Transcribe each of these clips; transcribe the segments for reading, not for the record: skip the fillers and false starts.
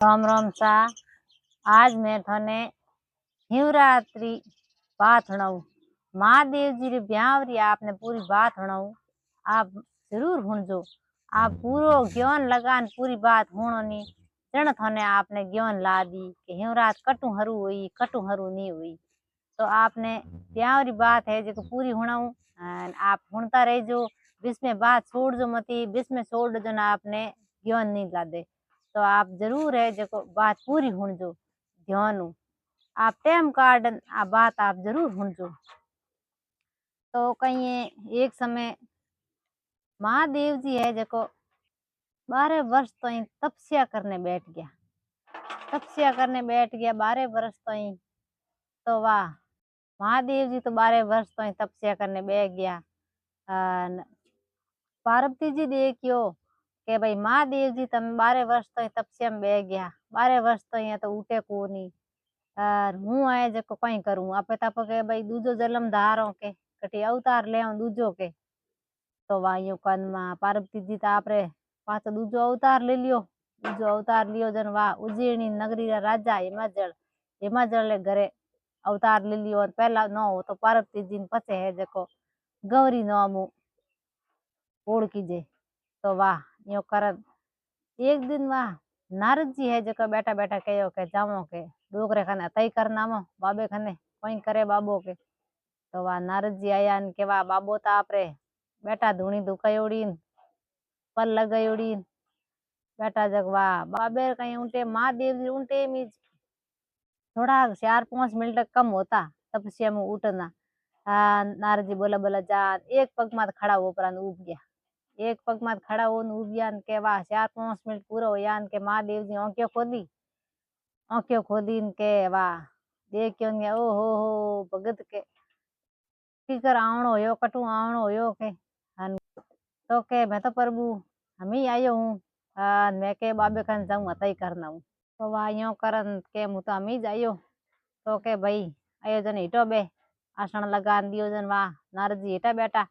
राम राम सा। आज मैं थाने शिवरात्रि बात सुनाऊ। महादेव जी रे ब्याह री आपने पूरी बात सुनाऊ। आप जरूर सुनजो। आप पूरो ज्ञान लगान पूरी बात सुनो जन थाने आपने ज्ञान ला दी कि शिवरात कटू हरू हुई कटू हरू नहीं हुई। तो आपने ब्याह री बात है जो पूरी सुनाऊ। आप सुनता रहो। बीच में बात छोड़ जो मती, बीच में छोड़ जो ना आपने ज्ञान नहीं ला दे। तो आप जरूर है जो बात पूरी सुनजो ध्यान। आप टाइम कार्ड आ बात आप जरूर सुनजो। तो कहीं एक समय महादेव जी है जो 12 वर्ष तो ही तपस्या करने बैठ गया। तपस्या करने बैठ गया 12 वर्ष तो ही। तो वाह महादेव जी तो 12 वर्ष तो ही तपस्या करने बैठ गया। पार्वती जी देखियो के भाई महादेव जी तम 12 वर्ष तो ही तपस्या में बैठ गया। 12 वर्ष तो ही तो उठे को नहीं। और हूँ आए जो कई करूँ आपे तप के भाई दूजो जन्म धारो के कटी अवतार ले दूजो के। तो वायु कन में पार्वती जी तो आपरे पाछो दूजो अवतार ले लियो। दूजो अवतार लियो जन वाह उज्जैनी नगरी रा राजा हिमाचल हिमाचल घरे अवतार ले लियो। और पहला नो हो तो पार्वती जी पचे है जो गौरी नाम ओढ़ कीजे। तो वाह यो कर एक दिन वाह नारद जी है जो बैठा बैठा कहो के जाओ के डोकरे खाने तय करना बाबे खाने कोई करे बाबो के। तो वाह नारद जी आया के वाह बाबो तो आपरे बेटा धूनी दुकायोड़ी पल लगायोड़ी बेटा जग वाह बाबे कहीं उनटे महादेव जी उनटे में थोड़ा 4-5 मिनट कम होता तपस्या में उठना। नारद जी बोला बोला जा एक पग मत खड़ा हो उपरांत उब गया। एक पग मत खड़ा हो उब गया के वाह 4-5 मिनट पूरा हो यान के महादेव जी आंखों खोदी के वाह देखियो ओ हो भगत के किकर आवणो होयो कटू आवणो होयो के। तो के मैं तो प्रभु हम ही आयो हूँ। मैं के बाबे खान जाऊँ अतई करना हूँ। तो वाह यो करन के मु तो हम ही जाइयो। तो के भाई आयोजन हिटो बे आसन लगा दियो जन वाह नारद जी हिटा बैठा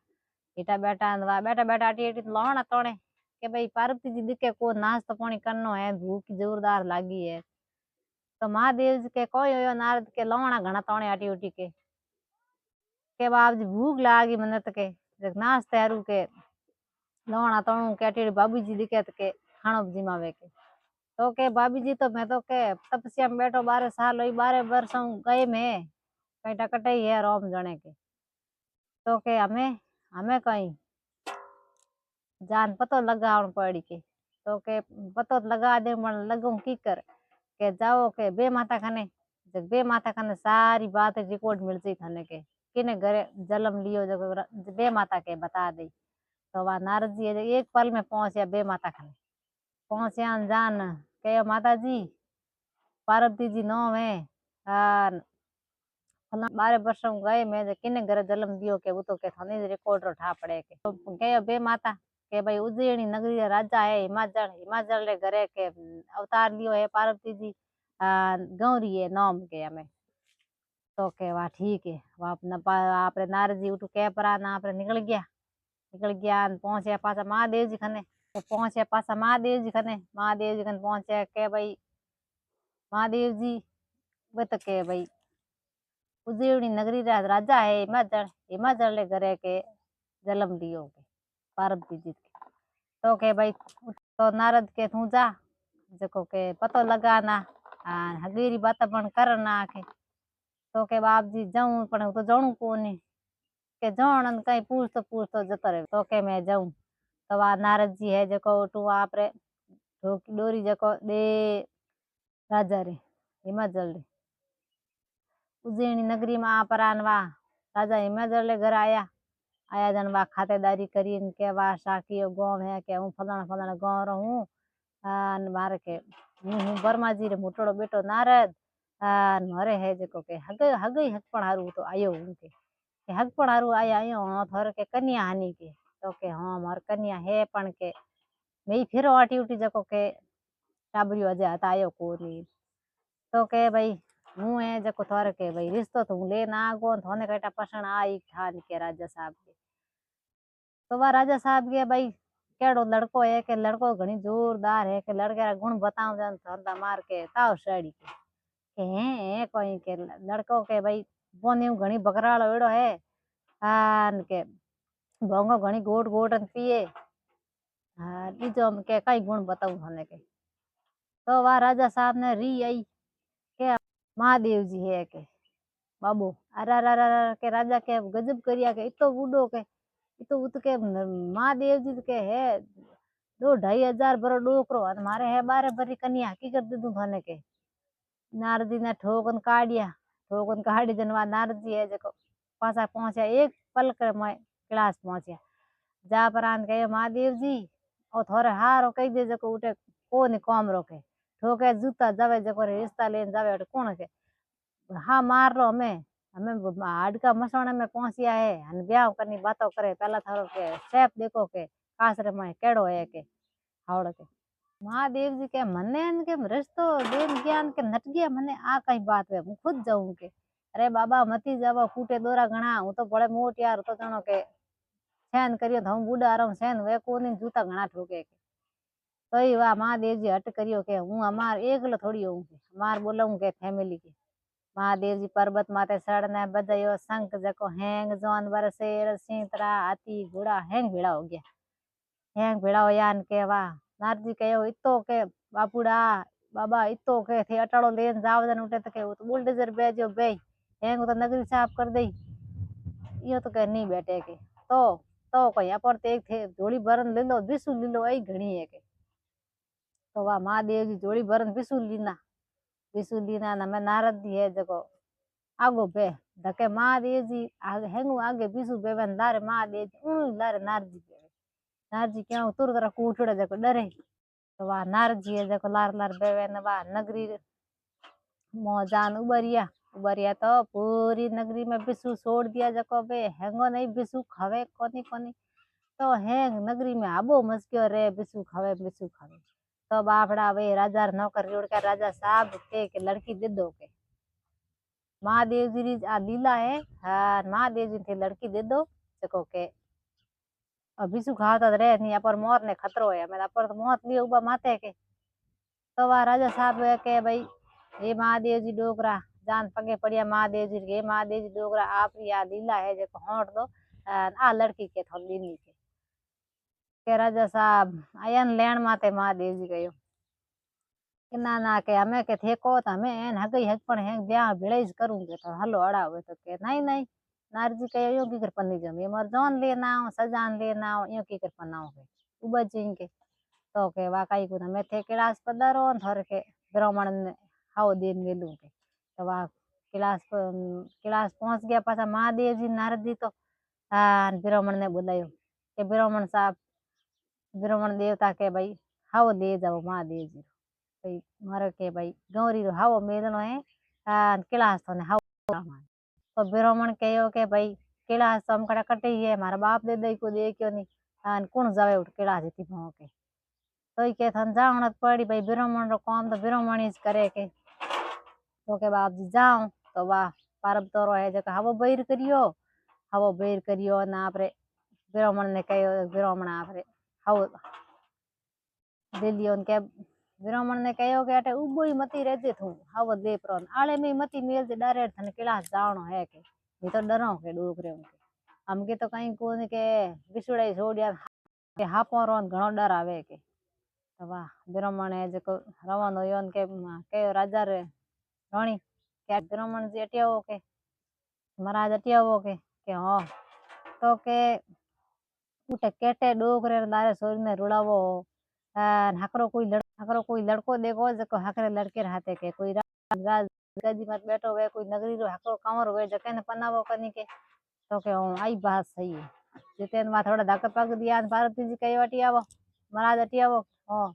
वाह बैठा बैठा अटी अटी लौण तोड़े के भाई पार्वती जी दिखे को नाश्ता पानी करनो है भूख जोरदार लागी है। तो महादेव जी के कोई हो नारद के लौणा घना तोड़े अटी उटी के बाप जी भूख लागी मनत के नाश्ते हरू के लौणा तोड़ू के अटी बाबू जी दिखे के खानो जिमावे के। तो के भाभी जी तो मैं तो के तपस्या में बैठो 12 साल हुई 12 वर्ष गए में कहीं टकटे है रोम जने के। तो के हमें हमें कहीं जान पतो लगावण पड़ी के। तो के पतो लगा दे मन लगू की कर के जाओ के बे माता खाने जब बे माता खाने सारी बात रिकॉर्ड मिल जाती थाने के किने घरे जन्म लियो जब बे माता के बता दे। तो वह नारद जी एक पल में पहुंचे बे माता खाने पहुंचे जान के माता जी पार्वती जी नो है 12 वर्ष गए मैं किने घर जन्म दियो के वो तो के थाने रिकॉर्ड उठा पड़े के। तो कहे बे माता के भाई उज्जैनी नगरी राजा है हिमाचल हिमाचल रे घरे के अवतार लियो है पार्वती जी गौरी है नाम के हमें। तो के वाह ठीक है वह अपना आपरे नारद जी उठू कह परा ना आपरे निकल गया पहुंचे पासा महादेव जी खने। तो पहुंचे पासा महादेव जी खने पहुंचे के भाई महादेव जी बत के भाई उज्जैनी नगरी राजा है हिमाचल हिमाचल रे घरे के जन्म लियो के पार्वती जी के। तो के भाई तो नारद के तू जा जको के पतो लगाना हगेरी बात पण करना के। तो के बाप जी जाऊं पण तो जाणू कोनी के जान कहीं पूछ तो जतो रहे। तो के मैं जाऊं तो वह नारद जी है जको टू आपरे डोरी जको दे राजा रे हिमाचल रे उज्जैनी नगरी में आ परानवा राजा हिमाचल घर आया आया जन वा खातेदारी करी के वा साकी गाँव है के हूँ फलाना फलाना गाँव रो हूँ मारे के हूँ बर्मा जी रे मोटोड़ो बेटो नारद मारे है जो के हग हग हकपण हारू तो आयो हूँ के हकपण हारू आया आयो हाँ थोर के कन्या हानि के। तो के हाँ मार कन्या है पण के मैं फिर आटी उठी जको के टाबरियो अजे हता आयो कोनी। तो के भाई हूँ है जको थोर के भाई रिश्तो तो ले ना आगो थोने कटा पसंद आई ठान के राजा साहब के। तो वह राजा साहब के भाई केड़ो लड़को है के लड़को घणी जोरदार है के लड़के रा गुण बताऊं जन धंधा मार के ताव साड़ी के हैं कोई के लड़को के भाई बोनी घणी बकराल एड़ो है आन के भोंगो घणी गोट गोट पिए हाँ बीजो हम के कई गुण बताऊं थाने के तो वह राजा साहब ने री आई के महादेव जी है के बाबू अरे अरे अरे के राजा के गजब करिया के इतो बूढ़ो के इतो उत के महादेव जी के है 2-2.5 हजार बरो डोकरो अन मारे है 12 बरी कन्या की कर दीधु थाने के नारद जी ने ठोकन काढ़ी जनवा नारद जी है जको पासा पहुंचा एक पल कर मैं क्लास पहुंचा जा परान कहे महादेव जी और थोड़े हारो कही दे जको उठे कोनी कॉम रोके ठोके जूता जावे जको रिश्ता लेन जावे अटे कौन के हाँ मार लो हमें हमें हाडका मसोने में पहुंचिया है अन ब्याह करनी बातों करे पहला थारो के शेप देखो के कासरे में केड़ो है के हावड़ के महादेव जी के मने के रस्तो देन ज्ञान के नट गया मने आ कई बात है मैं खुद जाऊं के अरे बाबा मती जावा फूटे दोरा घणा हूं तो बड़े मोट यार तो जणो के सहन करियो तो हूं बूढ़ा रहो सहन वे कोनी जूता घणा ठोके के तो ही वाह महादेव जी हट करियो के हूं अमार एकलो थोड़ी हूं के मार बोलाऊं के फैमिली के महादेव जी पर्वत माते चढ़ने बजायो शंख जको हैंग जानवर शेर सिंतरा हाथी घोड़ा हैंग भेड़ा हो गया हैंग भेड़ा हो यान के वाह नारद जी कहो इतो के बापूड़ा बाबा इतो के थे अटाड़ो लेन जावदन उठे तो के वो तो बुलडोजर बेजो बे हैंग तो नगरी साफ कर दई यो तो कह नहीं बैठे के तो कोई पर ते एक थे जोड़ी भरन ले लो बिसु लीलो आई घणी है के तो वाह महादेव जी जोड़ी भरन बिसु लीना ना मैं नारद जी है जको आगो बे धके महादेव जी आगे हेंगू आगे बिसु बेवन लारे महादेव जी लारे नारद जी बेवे नारद जी क्या तुर तरह कूटड़े जको डरे तो वाह नारद जी है जको लार लार बेवे न वाह नगरी मोजान उबरिया तो पूरी नगरी में बिसु छोड़ दिया जको बे हेंगो नहीं बिसु खावे कोनी कोनी तो हैंग नगरी में आबो मस्क्यो रे बिसु खावे तो बापड़ा वे राजा नौकर जोड़ के राजा साहब के लड़की दे दो के महादेव जी री आ लीला है हाँ महादेव जी थे लड़की दे दो जको के बिसु खाता रहे नहीं पर मौत ने खतरो है मेरा पर मौत लिए उबा माते के तो वह राजा साहब के भाई हे महादेव जी डोगरा जान पगे पड़िया महादेव जी हे महादेव जी डोगरा आप या लीला है जो होट दो आ लड़की के थोड़ी लीनी के राजा साहब आयन लेन माते महादेव जी कहो कि ना के हमें के थे को तो हमें एन हगई हग पण है ब्याह भेड़े ज करूंगे तो हलो अड़ावे तो के नहीं नारद जी कहो यो की कर पन्नी जम ये मर जान लेना हो सजान लेना हो यो की कर पन्ना हो उबज जिंके तो के वाकई को हमें थे क्लास पदरो थोर के ब्राह्मण ने हाओ दिन मेलू के तो वह क्लास पहुंच गया पासा महादेव जी नारद जी तो ब्राह्मण ने बुलायो के ब्राह्मण साहब ब्राह्मण देवता के भाई हाओ ले जाओ महादेव जी भाई मारे के भाई गौरी रो हाओ मेलनो है क्लास तो ने हाओ तो ब्राह्मण कहो के भाई क्लास तो हम कड़ा कटे ही है मारा बाप दे दई को दे क्यों नहीं कौन जावे उठ क्लास इतनी भाव के तो ही के थन जावण पड़ी भाई ब्राह्मण रो काम तो ब्राह्मण ही करे के तो के बाप जी जाओ तो वाह पारब तोरो है जका हवो बैर करियो ना आपरे ब्राह्मण ने कहो ब्राह्मण आपरे हवो दे लियो उनके ब्राह्मण ने कहो के अटे उबो ही मती रहजे थू हवो दे प्रोन आले में मती मेल जे डरे थने क्लास जावणो है के ये तो डरो के डोकरे उनके हम के तो कहीं कोने के विसुड़े छोड़िया के हापो रोन घणो डर आवे के तो वाह ब्राह्मण है जो रवानो यो के कहो राजा रे रानी क्या ब्राह्मण जी अटिया हो के महाराज अटिया हो के हाँ तो के उठे केटे डोकरे लारे सोरी ने रुड़ावो हकरो कोई लड़को देखो जको हकरे लड़के रहते के कोई राज गाजी मत बैठो वे कोई नगरी रो हकरो कांवर वे जके ने पनावो कनी के तो के आई बात सही है जितेन मा थोड़ा धक पग दिया पार्वती जी कई अटी आवो महाराज अटी आवो हाँ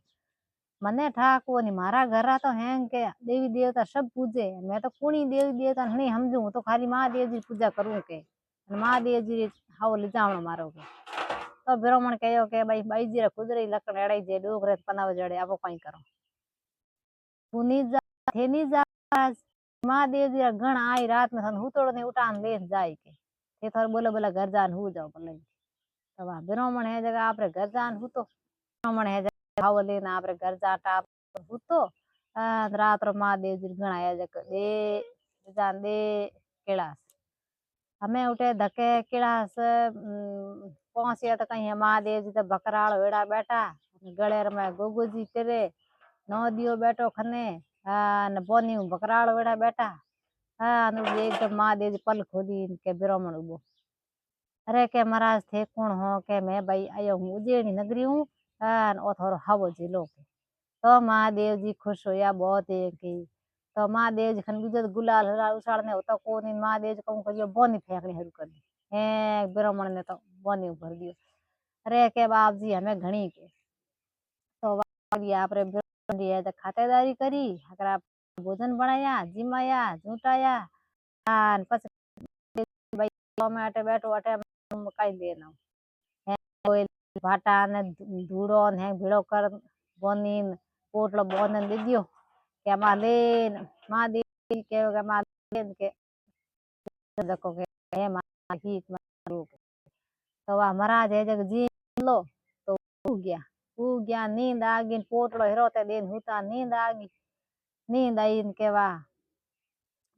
मने ठाको नहीं मारा घर तो हैं के देवी देवता सब पूजे मैं तो कुणी देवी देवता नहीं समझू तो खाली महादेव जी पूजा करूं के महादेव जी हाओ ले जावण मारो के तो ब्राह्मण कहो के भाई बाई जी खुदरी लकड़ अड़ाई जे डोगरे पनाव जड़े आप कहीं करो तू नी जा थे नी जा महादेव जी गण आई रात में थन हुतोड़ ने उठान ले जाए के थे थोड़ा बोले बोला घर जान हो जाओ बोले तो वहाँ ब्राह्मण है जगह आपरे घर जान हूँ तो ब्राह्मण है जगह खाव लेना आपरे घर जाटा हूँ तो रात रो महादेव जी गणाया जग दे जान दे कैलाश हमें उठे धके कैलाश पहुंचे तो कहीं महादेव जी तो बकराल वेड़ा बैठा गलेर में गोगो जी करे नौ दियो बैठो खने न बोनी बकराल वेड़ा बैठा एकदम महादेव जी पल खोली के ब्राह्मण उबो अरे के महाराज थे कौन हो के मैं भाई आयो हूँ उज्जैनी नगरी हूँ ओ थोरो हवो जिलो के तो महादेव जी खुश होया बहुत है की तो महादेव जी खन बीजो गुलाल उछाड़ने होता कोनी महादेव जी कहूं करियो बोनी फेंकनी हरु कर दी है ब्राह्मण ने तो बोनी भर दियो अरे के बाप जी हमें घणी के तो आपरे ब्राह्मण जी है तो खातेदारी करी हकरा भोजन बनाया जिमाया झूठाया પછી ભાઈ અમે અટે બેઠો અટે કઈ દેનો હે કોઈ ભાટા ને ધૂળો ને ભીડો કર બોની પોટલો બોને દે દિયો કે માં લેન માં દે કે માં લેન કે देखो के हे मां ही तो वा महाराज है जग जी लो तो ऊ गया नींद आ गई पोटलो हिरोते दिन हुता नींद आ गई नींद आई के वा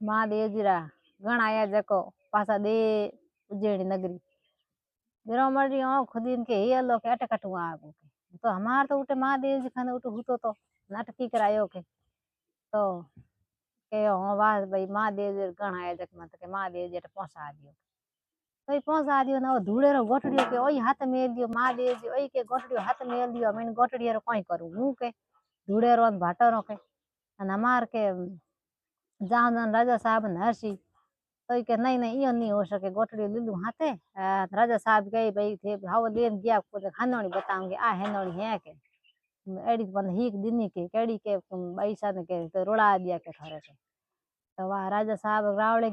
महादेव जी रा गण आया जको पासा दे उज्जैनी नगरी ब्राह्मण जी खुद इनके ही अलो के अटक अटुआ आगो के तो हमार तो उठे महादेव जी खाने उठे हुतो तो नाटकी करायो के तो के वाह भाई महादेव जी गण आया जक मत के महादेव जी पहुंचा दियो तो पहुंचा दियो ना धूड़े रो गोटड़ियो के ओई हाथ मेल दियो महादेव जी ओई के गोटड़ियो हाथ मेल दियो मैंने गोटड़ियो रो कोई करू हूं के धूड़े रो भाटो रो के अन हमार के जान राजा साहब नरसी तो के नहीं नहीं यो नहीं हो सके गोटड़ी लीलू हाथे राजा साहब गई भाई थे हाव लेन गया को खानोनी बताऊंगे आ हेनोनी है के एड़ी बन ही दिनी के केड़ी के पैसा ने के तो रोड़ा दिया के थारे के तो वह राजा साहब रावले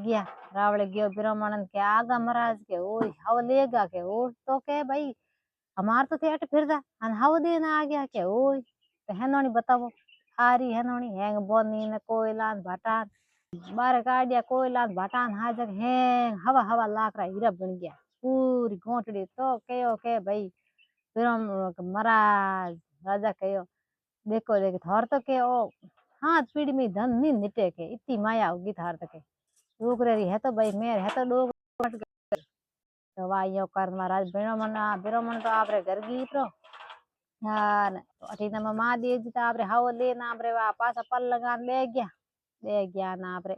गयो ब्राह्मण के आगा महाराज के ओ हाव लेगा के ओ तो के भाई हमार तो थे अट फिर जा अन हाव देना आ गया के ओ तो हेनोनी बताओ आरी हेनोनी हैंग बोनी ने कोयला भाटा बारे काढ़िया कोयला भाटान हाजक हैंग हवा हवा लाकड़ा हीरा बन गया पूरी गोटड़ी तो कहो के भाई महाराज राजा कहो देखो देख थार तो के ओ हाथ पीढ़ी में धन नहीं निटे के इतनी माया होगी थार तक डोगरे है तो भाई मेर है तो डोग तो वाइयो कर महाराज ब्राह्मण तो आपरे घर गई तो हाँ तो अठी नमा महादेव जी तो आपरे हाव लेना आपरे वा पासा पल लगान ले गया ना आपरे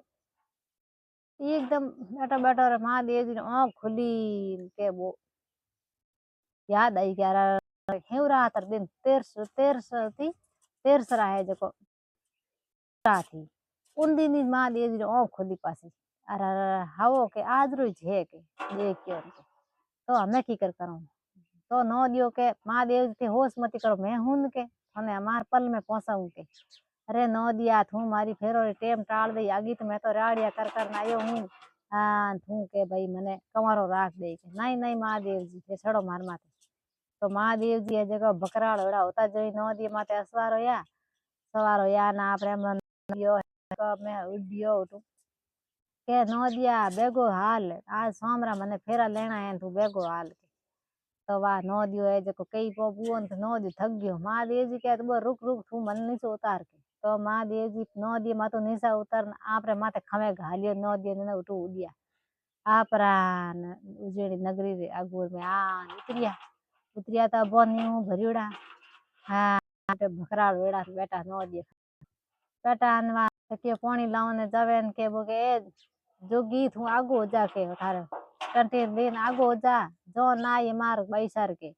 एकदम बैठा बैठा रे महादेव जी आँख खुली के वो याद आई क्या हेवरा तर दिन तेरस रहा है जो थी उन दिन ही महादेव जी आँख खुली पासी अरे हवो के आज रोज है के देखियो तो हमें की कर करूं तो नो दियो के महादेव जी होश मती करो मैं हूं के हमें हमार पल में पहुंचाऊं के अरे नो दिया तू मारी फेरो टेम टाल दई आगी तो मैं तो राड़िया कर आयो हूं तू के भाई मने कमारो राख दे के नहीं नहीं महादेव जी के छड़ो मार माथे तो महादेव जी जगह बकराल होड़ा होता जो नो दिया माथे सवार होया ना आपरे मन दियो मैं उदियो उठू के नो दिया बेगो हाल आज सोमरा मने फेरा लेना है तू बेगो हाल तो वाह नो दियो है जो कई बुओ तो नो दी थक गयो महादेव जी कहते वो रुक रुक तू मन नीचे उतार के तो महादेव जी नो दिए मातो नीचा उतर आपरे माथे खमे घालियो नो दिए ने उठू उदिया आपरा उजेड़ी नगरी रे अगुर में उतरिया तो बोनी भरियोड़ा हाँ भखराल वेड़ा बेटा नो दिए बेटा अनवा के पानी लावने जावे के बोगे जोगी तू आगो जाके थारे कंटे दिन आगो जा जो ना ये मार बैसार के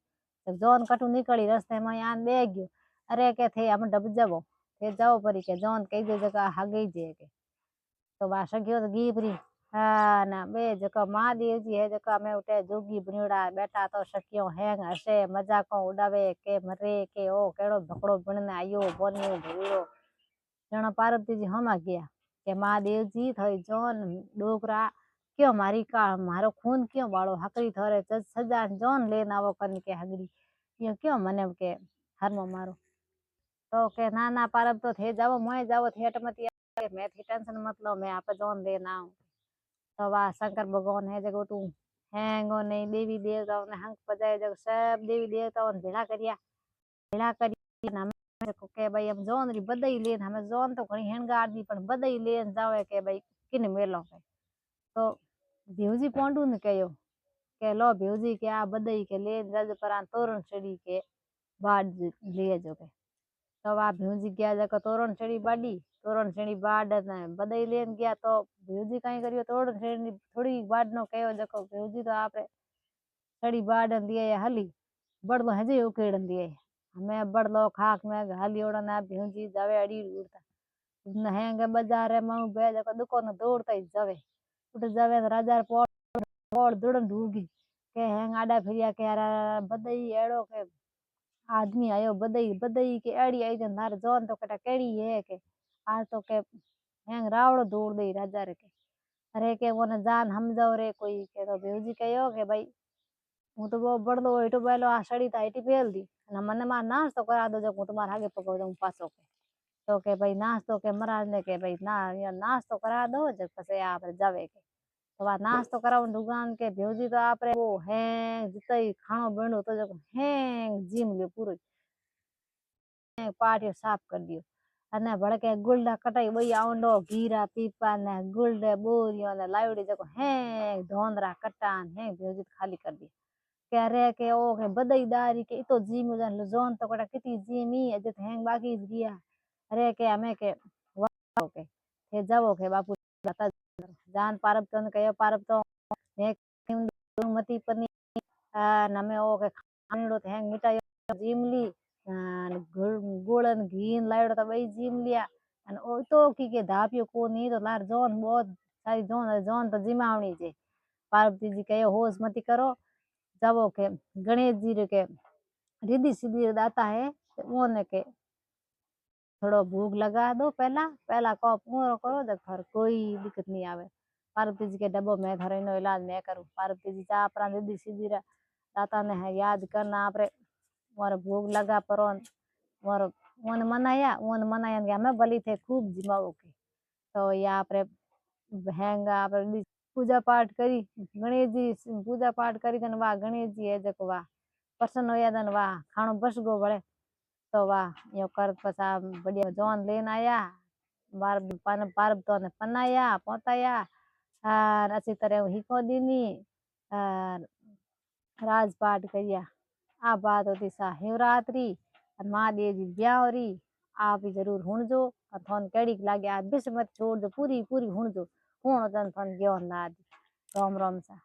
जोन कटू निकली रस्ते में यहाँ दे गयो अरे के थे हम डब जावो थे जाओ परी के जोन कई दे जगह हागे जे के तो वास गयो तो गीबरी हाँ ना बे जको महादेव जी है जको मैं उठे जोगी बनियोड़ा बेटा तो सकियो हैंग हसे मजाको उड़ावे के मरे के ओ केड़ो भकड़ो बनने आयो बोनियो भूरो जणो पार्वती जी हमा गया के महादेव जी थई जोन डोकरा क्यों मारी का मारो खून क्यों बाड़ो हकरी थोरे सजा जोन लेन आवो कन के हगड़ी यो क्यों मने के हरमो मारो तो के ना पारब तो थे जाओ मोए जाओ थे मत मैं थी टेंशन मत लो मैं आप जोन लेना तो वाह शंकर भगवान है जगो तू हेंगो ने देवी देवताओं ने हंक बजाए जको सब देवी देवताओं ने भेड़ा करी हमें जको के भाई हम जोन री बधाई लेन हमें जोन तो घणी हेणगार दी पण बधाई लेन जावे के भाई किने मेलो के तो भेवजी पोंडू ने कहो के लो भेवजी के आ बधाई के लेन जज पर तोरण चढ़ी के बाड ले जो के तो आ भेवजी गया जको तोरण चढ़ी बाडी तोरण चढ़ी बाड ने बधाई लेन गया तो भेवजी कई करियो तोरण चढ़ी थोड़ी बाड नो कहो जको भेवजी तो आपे चढ़ी बाड दिए हली बड़लो हजे उकेड़ दिए हमें बड़लो खाक में हली ओड़ा ना भेवजी जावे अड़ी उड़ता हेंगे बाजार में बे जको दुकान दौड़ता ही जावे उठ जावे राजा पोड़ दुड़न ढूगी के हेंग आडा फिरिया के यार बधाई एड़ो के आदमी आयो बधाई बधाई के एड़ी आई जन थारे जोन तो कटा केड़ी है के आ तो के हेंग रावड़ो दौड़ दे राजा रे के अरे के वो न जान हम जाओ रे कोई के तो भेवजी कहो के भाई हूँ तो वो बड़लो एटो बेलो आ सड़ी था एटी पेल दी मने मार नाश्तो करा दो जब हूँ तुम्हारे आगे पकड़ दूँ पासो के तो के भाई नाश्तो के महाराज ने के भाई ना या नाश्तो करा दो जब पसे आप जावे के तो वा नाश्तो कराओ दुकान के भेवजी तो आप रे वो है जितना ही खानो बनो तो जब है जिम लियो पूरो पाटियो साफ कर दियो अने भड़के गुलडा कटाई वही आवंडो घीरा पीपा ने गुलडे बोरियो ने लावड़ी जको है धोंदरा कटान है भेवजी खाली कर दी के रे के ओ के बधाई दारी के तो जिम जन जोन तो कटा किती जिमी अजत हैंग बाकी दिया अरे के हमें के वाओ के जाओ के बापू दाता जान पारब तो ने कयो पारब तो ने मती पनी नमे ओ के खानड़ो थे हैंग मिटायो जिमली गुड़ घी लावड़ो तो वही जिम लिया अन ओ तो की के धापियो को नहीं तो लार जोन बहुत सारी जोन जोन तो जिमावणी जे पार्वती जी कहो होश मती करो जब के गणेश जी रे के रिद्धि सिद्धि दाता है ओने के थोड़ो भूख लगा दो पहला को पूरो करो जब थार कोई दिक्कत नहीं आवे पार्वती जी के डब्बो में थारे नो इलाज मैं करूं पार्वती जी चा अपना रिद्धि सिद्धि दाता ने है याद करना आपरे मोर भूख लगा परो मोर ओन मनाया के हमें बलि थे खूब जिमाओ के तो या आपरे हेंगा आपरे पूजा पाठ करी गणेश जी पूजा पाठ करी तन वाह गणेश जी है जको वाह प्रसन्न होया तन वाह खानो बस गो बड़े तो वाह यो कर पसा बढ़िया जोन लेन आया बार पारब तो ने पनाया पोताया और अच्छी तरह हिको दीनी और राजपाट करिया आ बात होती सा शिवरात्रि महादेव जी ब्याहरी आप जरूर हुणजो थोन केड़ी लागे आ बिस मत छोड़ दो पूरी पूरी हुणजो हुण थन थन ज्ञान ना राम राम सा।